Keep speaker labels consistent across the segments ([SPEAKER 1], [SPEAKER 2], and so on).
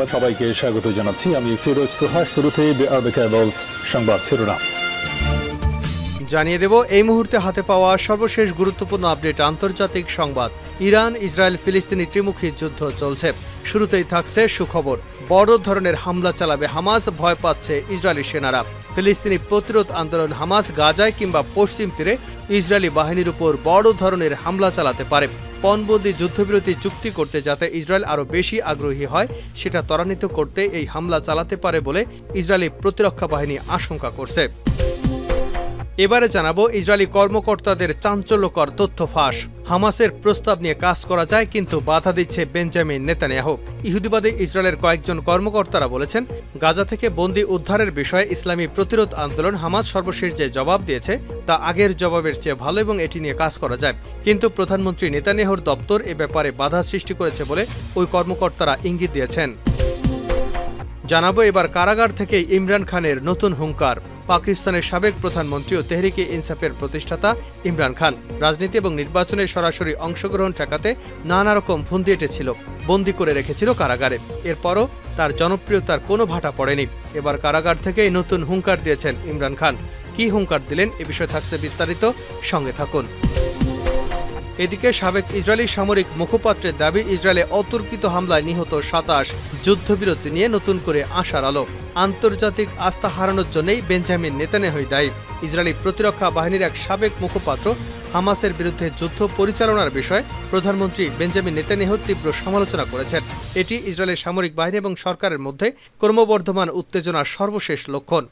[SPEAKER 1] সংবাদ সবাইকে স্বাগত জানাচ্ছি। আমি ফিরোজ তোহা। শুরুতেই সংবাদ শিরোনাম
[SPEAKER 2] জানিয়ে দেব এই মুহূর্তে হাতে পাওয়া সর্বশেষ গুরুত্বপূর্ণ আপডেট। আন্তর্জাতিক সংবাদ। ইরান ইসরায়েল ফিলিস্তিনি ত্রিমুখী যুদ্ধ চলছে। শুরুতেই থাকছে সুখবর। বড় ধরনের হামলা চালাবে হামাস, ভয় পাচ্ছে ইসরায়েলি সেনারা। ফিলিস্তিনি প্রতিরোধ আন্দোলন হামাস গাজায় কিংবা পশ্চিম তীরে ইসরায়েলি বাহিনীর উপর বড় ধরনের হামলা চালাতে পারে। পণবন্দি যুদ্ধবিরতি চুক্তি করতে যাতে ইসরায়েল আরও বেশি আগ্রহী হয় সেটা ত্বরান্বিত করতে এই হামলা চালাতে পারে বলে ইসরায়েলি প্রতিরক্ষা বাহিনী আশঙ্কা করছে। এবারে জানাবো ইসরায়েলি কর্মকর্তাদের চাঞ্চল্যকর তথ্য ফাঁস। হামাসের প্রস্তাব নিয়ে কাজ করা যায়, কিন্তু বাধা দিচ্ছে বেঞ্জামিন নেতানিয়াহু। ইহুদিবাদী ইসরায়েলের কয়েকজন কর্মকর্তারা বলেছেন, গাজা থেকে বন্দী উদ্ধারের বিষয়ে ইসলামী প্রতিরোধ আন্দোলন হামাস সর্বশেষ যে জবাব দিয়েছে তা আগের জবাবের চেয়ে ভালো এবং এটি নিয়ে কাজ করা যায়। কিন্তু প্রধানমন্ত্রী নেতানিয়াহুর দপ্তর এ ব্যাপারে বাধা সৃষ্টি করেছে বলে ওই কর্মকর্তারা ইঙ্গিত দিয়েছেন। জানাবো এবার কারাগার থেকে ইমরান খানের নতুন হুঙ্কার। পাকিস্তানের সাবেক প্রধানমন্ত্রী ও তেহরিকে ইনসাফের প্রতিষ্ঠাতা ইমরান খান রাজনীতি এবং নির্বাচনে সরাসরি অংশগ্রহণ ঠেকাতে নানা রকম ফন্দি এঁটেছিল, বন্দি করে রেখেছিল কারাগারে। এরপরও তার জনপ্রিয়তার কোনো ভাটা পড়েনি। এবার কারাগার থেকেই নতুন হুঙ্কার দিয়েছেন ইমরান খান। কি হুঙ্কার দিলেন এ বিষয়ে থাকছে বিস্তারিত, সঙ্গে থাকুন। এদিকে সাবেক ইসরায়েলি সামরিক মুখপাত্রের দাবি, ইসরায়েলে অতর্কিত হামলায় নিহত ২৭। যুদ্ধবিরতি নিয়ে নতুন করে আশার আলো। আন্তর্জাতিক আস্থা হারানোর জন্যই বেঞ্জামিন নেতানিয়াহুই দায়ী। ইসরায়েলি প্রতিরক্ষা বাহিনীর এক সাবেক মুখপাত্র হামাসের বিরুদ্ধে যুদ্ধ পরিচালনার বিষয়ে প্রধানমন্ত্রী বেঞ্জামিন নেতানিয়াহুর তীব্র সমালোচনা করেছেন। এটি ইসরায়েলের সামরিক বাহিনী এবং সরকারের মধ্যে ক্রমবর্ধমান উত্তেজনার সর্বশেষ লক্ষণ।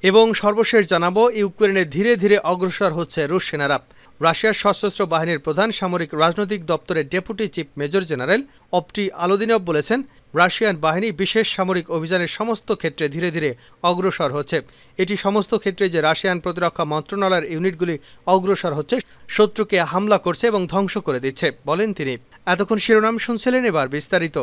[SPEAKER 2] এবং সর্বশেষ জানাবো, ইউক্রেনে ধীরে ধীরে অগ্রসর হচ্ছে রুশ সেনারা। রাশিয়ার সশস্ত্র বাহিনীর প্রধান সামরিক রাজনৈতিক দপ্তরের ডেপুটি চিফ মেজর জেনারেল অপটি আলোদিনভ বলেছেন, রাশিয়ান বাহিনী বিশেষ সামরিক অভিযানের সমস্ত ক্ষেত্রে ধীরে ধীরে অগ্রসর হচ্ছে। এটি সমস্ত ক্ষেত্রে যে রাশিয়ান প্রতিরক্ষা মন্ত্রণালয়ের ইউনিটগুলি অগ্রসর হচ্ছে, শত্রুকে হামলা করছে এবং ধ্বংস করে দিচ্ছে, বলেন তিনি। এতক্ষণ শিরোনাম শুনছিলেন, এবার বিস্তারিত।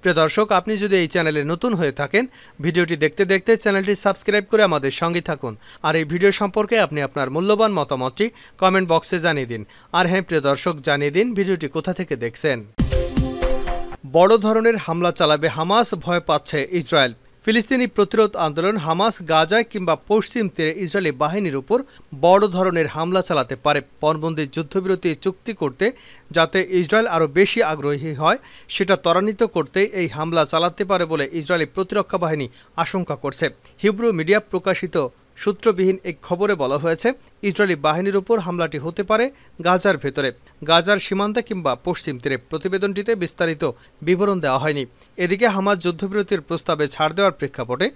[SPEAKER 2] প্রিয় দর্শক, আপনি যদি এই চ্যানেলে নতুন হয়ে থাকেন, ভিডিওটি দেখতে দেখতে চ্যানেলটি সাবস্ক্রাইব করে আমাদের সঙ্গে থাকুন। আর এই ভিডিও সম্পর্কে আপনি আপনার মূল্যবান মতামতটি কমেন্ট বক্সে জানিয়ে দিন। আর হ্যাঁ প্রিয় দর্শক, জানিয়ে দিন ভিডিওটি কোথা থেকে দেখছেন। বড় ধরনের হামলা চালাবে হামাস, ভয় পাচ্ছে ইসরায়েল। ফিলিস্তিনি প্রতিরোধ আন্দোলন হামাস গাজায় কিংবা পশ্চিম তীরে ইসরায়েলি বাহিনীর উপর বড় ধরনের হামলা চালাতে পারে। পণবন্দি যুদ্ধবিরতি চুক্তি করতে যাতে ইসরায়েল আরও বেশি আগ্রহী হয় সেটা ত্বরান্বিত করতে এই হামলা চালাতে পারে বলে ইসরায়েলি প্রতিরক্ষা বাহিনী আশঙ্কা করছে। হিব্রু মিডিয়া প্রকাশিত সূত্রবিহীন এক খবরে বলা হয়েছে, ইসরায়েলি বাহিনীর উপর হামলাটি হতে পারে গাজার ভেতরে, গাজার সীমান্তে কিংবা পশ্চিম তীরে। প্রতিবেদনটিতে বিস্তারিত বিবরণ দেওয়া হয়নি। এদিকে হামাস যুদ্ধবিরতির প্রস্তাবে ছাড় দেওয়ার প্রেক্ষাপটে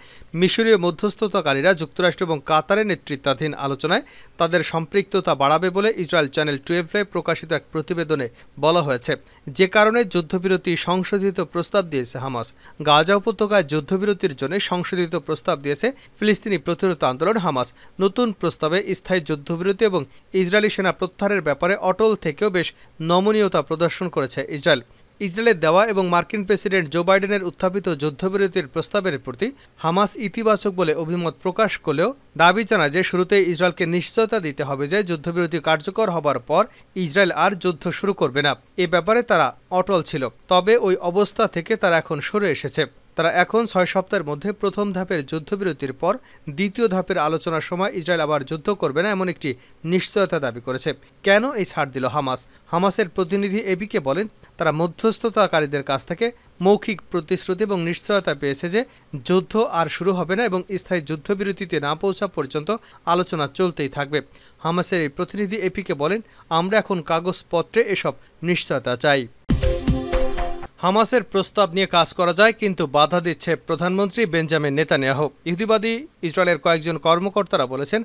[SPEAKER 2] মিশরীয় মধ্যস্থতাকারীরা যুক্তরাষ্ট্র এবং কাতারের নেতৃত্বাধীন আলোচনায় তাদের সম্পৃক্ততা বাড়াবে বলে ইসরায়েল চ্যানেল 12-এ প্রকাশিত এক প্রতিবেদনে বলা হয়েছে, যে কারণে যুদ্ধবিরতি সংশোধিত প্রস্তাব দিয়েছে হামাস। গাজা উপত্যকায় যুদ্ধবিরতির জন্য সংশোধিত প্রস্তাব দিয়েছে ফিলিস্তিনি প্রতিরোধ আন্দোলন হামাস। নতুন প্রস্তাবে স্থায়ী যুদ্ধবিরতি এবং ইসরায়েলি সেনা প্রত্যাহারের ব্যাপারে অটল থেকেও বেশ নমনীয়তা প্রদর্শন করেছে ইসরায়েল। ইসরায়েলের দেওয়া এবং মার্কিন প্রেসিডেন্ট জো বাইডেনের উত্থাপিত যুদ্ধবিরতির প্রস্তাবের প্রতি হামাস ইতিবাচক বলে অভিমত প্রকাশ করলেও দাবি জানায় যে শুরুতেই ইসরায়েলকে নিশ্চয়তা দিতে হবে যে যুদ্ধবিরতি কার্যকর হবার পর ইসরায়েল আর যুদ্ধ শুরু করবে না। এ ব্যাপারে তারা অটল ছিল, তবে ওই অবস্থা থেকে তারা এখন সরে এসেছে। তারা এখন 6 সপ্তাহের মধ্যে প্রথম ধাপের যুদ্ধবিরতির পর দ্বিতীয় ধাপের আলোচনার সময় ইসরায়েল আবার যুদ্ধ করবে না এমন একটি নিশ্চয়তা দাবি করেছে। কেন এই ছাড় দিল হামাস? হামাসের প্রতিনিধি এবিকে বলেন, তারা মধ্যস্থতাকারীদের কাছ থেকে মৌখিক প্রতিশ্রুতি এবং নিশ্চয়তা পেয়েছে যে যুদ্ধ আর শুরু হবে না এবং স্থায়ী যুদ্ধবিরতিতে না পৌঁছা পর্যন্ত আলোচনা চলতেই থাকবে। হামাসের এই প্রতিনিধি এপিকে বলেন, আমরা এখন কাগজপত্রে এসব নিশ্চয়তা চাই। হামাসের প্রস্তাব নিয়ে কাজ করা যায়, কিন্তু বাধা দিচ্ছে প্রধানমন্ত্রী বেঞ্জামিন নেতানিয়াহু। ইহুদিবাদী ইসরায়েলের কয়েকজন কর্মকর্তারা বলেছেন,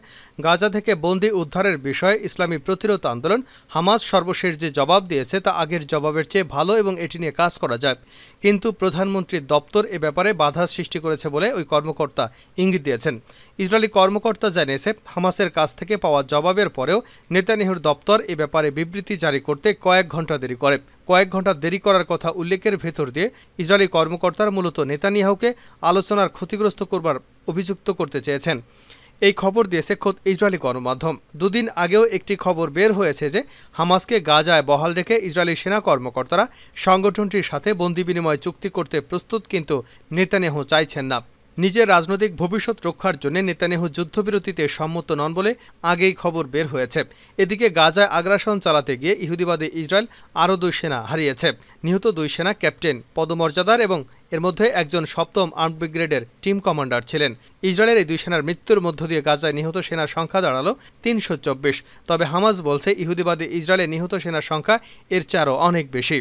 [SPEAKER 2] গাজা থেকে বন্দী উদ্ধারের বিষয়ে ইসলামী প্রতিরোধ আন্দোলন হামাস সর্বশেষ যে জবাব দিয়েছে তা আগের জবাবের চেয়ে ভালো এবং এটি নিয়ে কাজ করা যায়। কিন্তু প্রধানমন্ত্রীর দপ্তর এ ব্যাপারে বাধা সৃষ্টি করেছে বলে ওই কর্মকর্তা ইঙ্গিত দিয়েছেন। ইসরায়েলি কর্মকর্তা জানিয়েছে, হামাসের কাছ থেকে পাওয়া জবাবের পরেও নেতানিয়াহুর দপ্তর এ ব্যাপারে বিবৃতি জারি করতে কয়েক ঘন্টা দেরি করে। কয়েক ঘন্টা দেরি করার কথা উল্লেখের ভেতর দিয়ে ইসরায়েলি কর্মকর্তারা মূলত নেতানিয়াহুকে আলোচনার ক্ষতিগ্রস্ত করবার অভিযুক্ত করতে চেয়েছেন। এই খবর দিয়েছে খোদ ইসরায়েলি গণমাধ্যম। দুদিন আগেও একটি খবর বের হয়েছে যে হামাসকে গাজায় বহাল রেখে ইসরায়েলি সেনা কর্মকর্তারা সংগঠনটির সাথে বন্দি বিনিময় চুক্তি করতে প্রস্তুত, কিন্তু নেতানিয়াহু চাইছেন না। নিজের রাজনৈতিক ভবিষ্যৎ রক্ষার জন্য নেতানিয়াহু যুদ্ধবিরতিতে সম্মত নন বলে আগেই খবর বের হয়েছে। এদিকে গাজায় আগ্রাসন চালাতে গিয়ে ইহুদিবাদী ইসরায়েল আরও 2 সেনা হারিয়েছে। নিহত 2 সেনা ক্যাপ্টেন পদমর্যাদার এবং এর মধ্যে একজন 7ম আর্মড ব্রিগেডের টিম কমান্ডার ছিলেন। ইসরায়েলের এই 2 সেনার মৃত্যুর মধ্য দিয়ে গাজায় নিহত সেনার সংখ্যা দাঁড়ালো 324। তবে হামাস বলছে ইহুদিবাদী ইসরায়েলের নিহত সেনার সংখ্যা এর চেয়ে অনেক বেশি।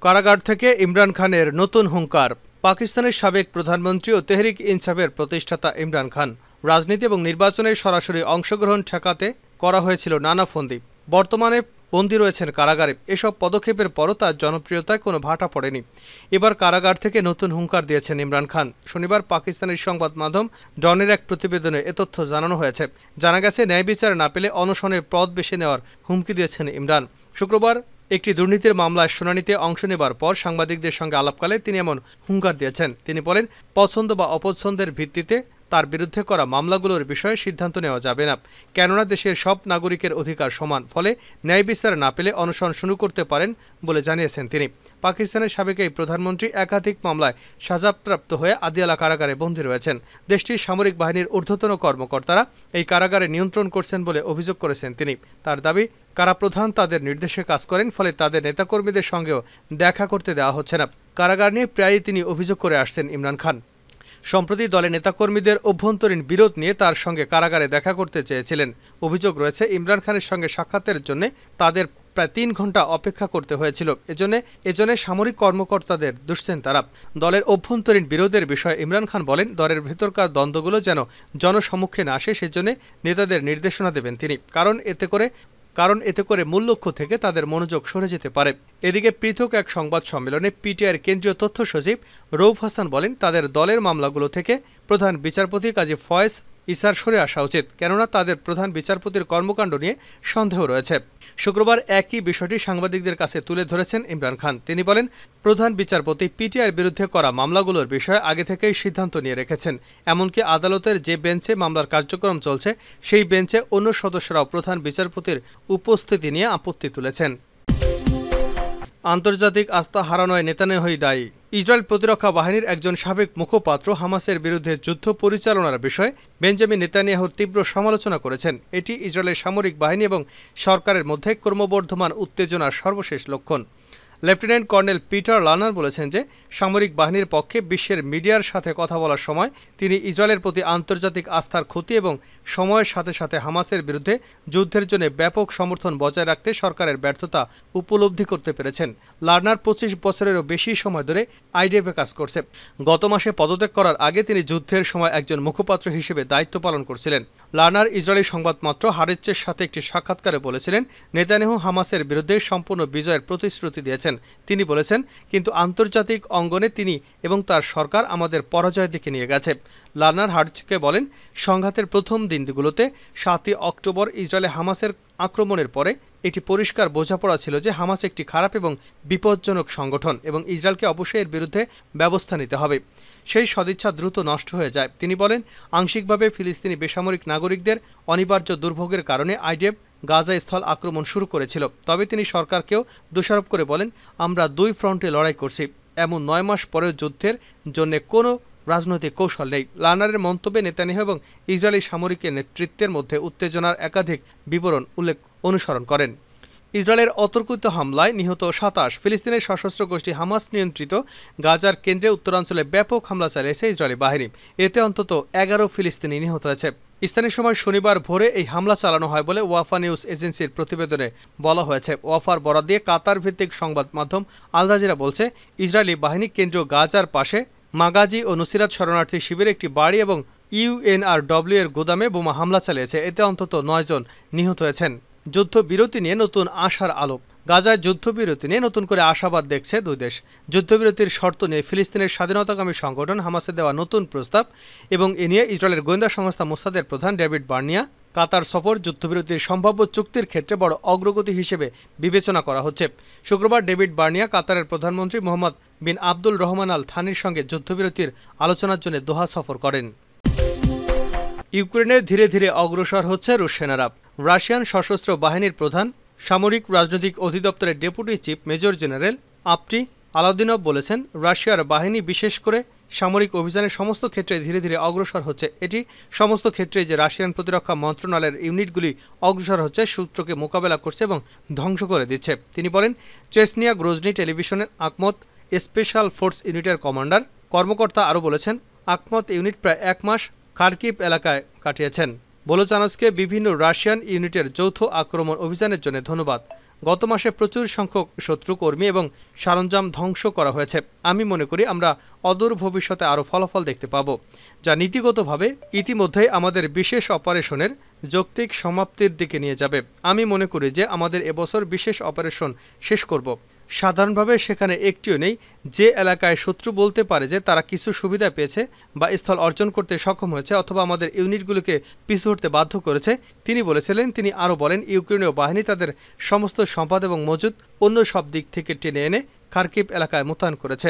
[SPEAKER 2] কারাগার থেকে ইমরান খানের নতুন হুঙ্কার। পাকিস্তানের সাবেক প্রধানমন্ত্রী ও তেহরিক ইনসাফের প্রতিষ্ঠাতা ইমরান খান রাজনীতি এবং নির্বাচনের সরাসরি অংশগ্রহণ ঠেকাতে করা হয়েছিল নানা ফন্দি। বর্তমানে বন্দী রয়েছেন কারাগারে। এসব পদক্ষেপের পরও তার জনপ্রিয়তায় কোনো ভাটা পড়েনি। এবার কারাগার থেকে নতুন হুঙ্কার দিয়েছেন ইমরান খান। শনিবার পাকিস্তানের সংবাদ মাধ্যম ডনের এক প্রতিবেদনে এ তথ্য জানানো হয়েছে। জানা গেছে, ন্যায় বিচার না পেলে অনশনের পথ বেছে নেওয়ার হুমকি দিয়েছেন ইমরান। শুক্রবার একটি দুর্নীতির মামলায় শুনানিতে অংশ নেবার পর সাংবাদিকদের সঙ্গে আলাপকালে তিনি এমন হুঙ্কার দিয়েছেন। তিনি বলেন, পছন্দ বা অপছন্দের ভিত্তিতে তার বিরুদ্ধে করা মামলাগুলোর বিষয়ে সিদ্ধান্ত নেওয়া যাবে না, কেননা দেশের সব নাগরিকের অধিকার সমান। ফলে ন্যায় বিচার না পেলে অনশন শুরু করতে পারেন বলে জানিয়েছেন তিনি। পাকিস্তানের সাবেক এই প্রধানমন্ত্রী একাধিক মামলায় সাজাপ্রাপ্ত হয়ে আদিয়ালা কারাগারে বন্দী রয়েছেন। দেশটির সামরিক বাহিনীর ঊর্ধ্বতন কর্মকর্তারা এই কারাগারে নিয়ন্ত্রণ করছেন বলে অভিযোগ করেছেন তিনি। তার দাবি, কারাপ্রধান তাদের নির্দেশে কাজ করেন, ফলে তাদের নেতাকর্মীদের সঙ্গেও দেখা করতে দেওয়া হচ্ছে না। কারাগার নিয়ে প্রায়ই তিনি অভিযোগ করে আসছেন ইমরান খান। সম্প্রতি দলের নেতাকর্মীদের অভ্যন্তরীণ বিরোধ নিয়ে তার সঙ্গে কারাগারে দেখা করতে চেয়েছিলেন। অভিযোগ রয়েছে, ইমরান খানের সঙ্গে সাক্ষাতের জন্য তাদের প্রায় 3 ঘন্টা অপেক্ষা করতে হয়েছিল। এজন্য সামরিক কর্মকর্তাদের দুষছেন তারা। দলের অভ্যন্তরীণ বিরোধের বিষয়ে ইমরান খান বলেন, দলের ভেতরকার দ্বন্দ্বগুলো যেন জনসম্মুখে না আসে সেজন্য নেতাদের নির্দেশনা দেবেন তিনি, কারণ এতে করে মূল লক্ষ্য থেকে তাদের মনোযোগ সরে যেতে পারে। এদিকে পৃথক এক সংবাদ সম্মেলনে পিটিআইয়ের কেন্দ্রীয় তথ্য সচিব রউফ হাসান বলেন, তাদের দলের মামলাগুলো থেকে প্রধান বিচারপতি কাজী ফয়েজ ইসার সরে আসা উচিত, কেননা তাদের প্রধান বিচারপতির কর্মকাণ্ড নিয়ে সন্দেহ রয়েছে। শুক্রবার একই বিষয়টি সাংবাদিকদের কাছে তুলে ধরেছেন ইমরান খান। তিনি বলেন, প্রধান বিচারপতি পিটিআইয়ের বিরুদ্ধে করা মামলাগুলোর বিষয়ে আগে থেকেই সিদ্ধান্ত নিয়ে রেখেছেন। এমনকি আদালতের যে বেঞ্চে মামলার কার্যক্রম চলছে সেই বেঞ্চে অন্য সদস্যরাও প্রধান বিচারপতির উপস্থিতি নিয়ে আপত্তি তুলেছেন। আন্তর্জাতিক আস্থা হারানোয় নেতানিয়াহুই দায়ী। ইসরায়েল প্রতিরক্ষা বাহিনীর একজন সাবেক মুখপাত্র হামাসের বিরুদ্ধে যুদ্ধ পরিচালনার বিষয়ে বেঞ্জামিন নেতানিয়াহুর তীব্র সমালোচনা করেছেন। এটি ইসরায়েলের সামরিক বাহিনী এবং সরকারের মধ্যে ক্রমবর্ধমান উত্তেজনার সর্বশেষ লক্ষণ। লেফটেন্যান্ট কর্নেল পিটার লার্নার বলেছেন যে সামরিক বাহিনীর পক্ষে বিশ্বের মিডিয়ার সাথে কথা বলার সময় তিনি ইসরায়েলের প্রতি আন্তর্জাতিক আস্থার ক্ষতি এবং সময়ের সাথে সাথে হামাসের বিরুদ্ধে যুদ্ধের জন্য ব্যাপক সমর্থন বজায় রাখতে সরকারের ব্যর্থতা উপলব্ধি করতে পেরেছেন। লার্নার 25 বছরেরও বেশি সময় ধরে আইডিএফে কাজ করছে। গত মাসে পদত্যাগ করার আগে তিনি যুদ্ধের সময় একজন মুখপাত্র হিসেবে দায়িত্ব পালন করছিলেন। লার্নার ইসরায়েলি সংবাদমাত্র হারেচ্চের সাথে একটি সাক্ষাৎকারে বলেছিলেন, নেতানিয়াহু হামাসের বিরুদ্ধে সম্পূর্ণ বিজয়ের প্রতিশ্রুতি দিয়েছেন। তিনি বলেছেন, কিন্তু আন্তর্জাতিক অঙ্গনে তিনি এবং তার সরকার আমাদের পরাজয়ের দিকে নিয়ে গেছে। লার্নার হার্টজকে বলেন, সংঘাতের প্রথম দিনগুলোতে 7ই অক্টোবর ইসরায়েলে হামাসের আক্রমণের পরে এটি পরিষ্কার বোঝাপড়া ছিল যে হামাস একটি খারাপ এবং বিপজ্জনক সংগঠন এবং ইসরায়েলকে অবশ্যই এর বিরুদ্ধে ব্যবস্থা নিতে হবে। সেই সদিচ্ছা দ্রুত নষ্ট হয়ে যায়। তিনি বলেন, আংশিকভাবে ফিলিস্তিনি বেসামরিক নাগরিকদের অনিবার্য দুর্ভোগের কারণে আইডিএফ গাজা স্থল আক্রমণ শুরু করেছিল। তবে তিনি সরকারকেও দোষারোপ করে বলেন, আমরা 2 ফ্রন্টে লড়াই করছি, এমন 9 মাস পরেও যুদ্ধের জন্য কোনো রাজনৈতিক কৌশল নেই। লার্নারের মন্তব্যে নেতানিয়াহু এবং ইসরায়েলি সামরিক নেতৃত্বের মধ্যে উত্তেজনার একাধিক বিবরণ অনুসরণ করেন। ইসরায়েলের অতর্কিত হামলায় নিহত 27। ফিলিস্তিনের সশস্ত্র গোষ্ঠী হামাস নিয়ন্ত্রিত গাজার কেন্দ্রে উত্তরাঞ্চলে ব্যাপক হামলা চালিয়েছে ইসরায়েলি বাহিনী। এতে অন্তত 11 ফিলিস্তিনি নিহত হয়েছে। স্থানীয় সময় শনিবার ভোরে এই হামলা চালানো হয় বলে ওয়াফা নিউজ এজেন্সির প্রতিবেদনে বলা হয়েছে। ওয়াফার বরাত দিয়ে কাতার ভিত্তিক সংবাদ মাধ্যম আল জাজিরা বলছে, ইসরায়েলি বাহিনী কেন্দ্রীয় গাজার পাশে মাগাজি ও নুসিরাত শরণার্থী শিবিরে একটি বাড়ি এবং ইউএনআরডব্লিউ এর গোদামে বোমা হামলা চালিয়েছে। এতে অন্তত 9 জন নিহত হয়েছেন। যুদ্ধবিরতি নিয়ে নতুন আশার আলো। গাজায় যুদ্ধবিরতি নিয়ে নতুন করে আশাবাদ দেখছে দুই দেশ। যুদ্ধবিরতির শর্ত নিয়ে ফিলিস্তিনের স্বাধীনতাকামী সংগঠন হামাসে দেওয়া নতুন প্রস্তাব এবং এ নিয়ে ইসরায়েলের গোয়েন্দা সংস্থা মোসাদের প্রধান ডেভিড বার্নিয়া কাতার সফর যুদ্ধবিরতির সম্ভাব্য চুক্তির ক্ষেত্রে বড় অগ্রগতি হিসেবে বিবেচনা করা হচ্ছে। শুক্রবার ডেভিড বার্নিয়া কাতারের প্রধানমন্ত্রী মোহাম্মদ বিন আব্দুল রহমান আল থানির সঙ্গে যুদ্ধবিরতির আলোচনার জন্য দোহা সফর করেন। ইউক্রেনে ধীরে ধীরে অগ্রসর হচ্ছে রুশ সেনারা। রাশিয়ান সশস্ত্র বাহিনীর প্রধান সামরিক রাজনৈতিক অধিদপ্তরের ডেপুটি চিফ মেজর জেনারেল আপটি আলাউদ্দিনভ বলেছেন, রাশিয়ার বাহিনী বিশেষ করে সামরিক অভিযানের সমস্ত ক্ষেত্রে ধীরে ধীরে অগ্রসর হচ্ছে। এটি সমস্ত ক্ষেত্রে যে রাশিয়ান প্রতিরক্ষা মন্ত্রণালয়ের ইউনিটগুলি অগ্রসর হচ্ছে, শত্রুকে মোকাবেলা করছে এবং ধ্বংস করে দিচ্ছে। তিনি বলেন, চেচনিয়া গ্রোজনি টেলিভিশনের আকমত স্পেশাল ফোর্স ইউনিটের কমান্ডার কর্মকর্তা আরও বলেছেন, আকমত ইউনিট প্রায় 1 মাস খার্কিভ এলাকায় কাটিয়েছেন। বোলোচানস্কে বিভিন্ন রাশিয়ান ইউনিটের যৌথ আক্রমণ অভিযানের জন্য ধন্যবাদ। গত মাসে প্রচুর সংখ্যক শত্রু কর্মী এবং সরঞ্জাম ধ্বংস করা হয়েছে। আমি মনে করি আমরা অদূর ভবিষ্যতে আরও ফলাফল দেখতে পাব, যা নীতিগতভাবে ইতিমধ্যেই আমাদের বিশেষ অপারেশনের যৌক্তিক সমাপ্তির দিকে নিয়ে যাবে। আমি মনে করি যে আমাদের এবছর বিশেষ অপারেশন শেষ করব। সাধারণভাবে সেখানে একটিও নেই যে এলাকায় শত্রু বলতে পারে যে তারা কিছু সুবিধা পেয়েছে বা স্থল অর্জন করতে সক্ষম হয়েছে অথবা আমাদের ইউনিটগুলোকে পিছু হটতে বাধ্য করেছে, তিনি বলেছিলেন। তিনি আরও বলেন, ইউক্রেনীয় বাহিনী তাদের সমস্ত সম্পদ এবং মজুদ অন্য সব দিক থেকে টেনে এনে খার্কিভ এলাকায় মোতায়েন করেছে।